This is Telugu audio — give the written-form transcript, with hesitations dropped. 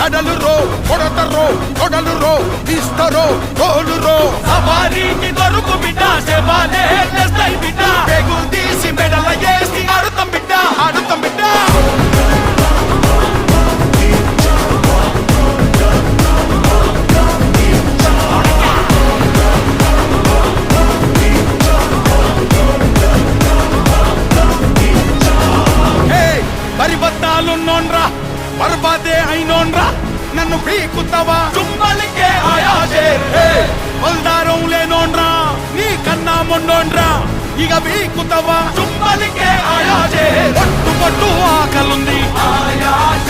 కడలు రో కొడతరో కొడలు రో తీస్తరో తోలు రో సవారీకి దొరుకు బిడ్డ శవాలే తెస్తాయి బిడ్డ పెగు తీసి మెడల వేసి ఆడుతాం బిడ్డ ఆడుతాం బిడ్డ పరిబద్ధాలున్నోన్రా బర్బాదే అయినోన్రా నన్ను పీకుతావా చుమ్మలికే ఆయాజే బల్దారం లేనోన్రా నీ కన్నా మొండోన్రా ఇక పీకుతావా చుమ్మలికే ఆయాజే పట్టు పట్టు ఆకలుంది ఆయాజే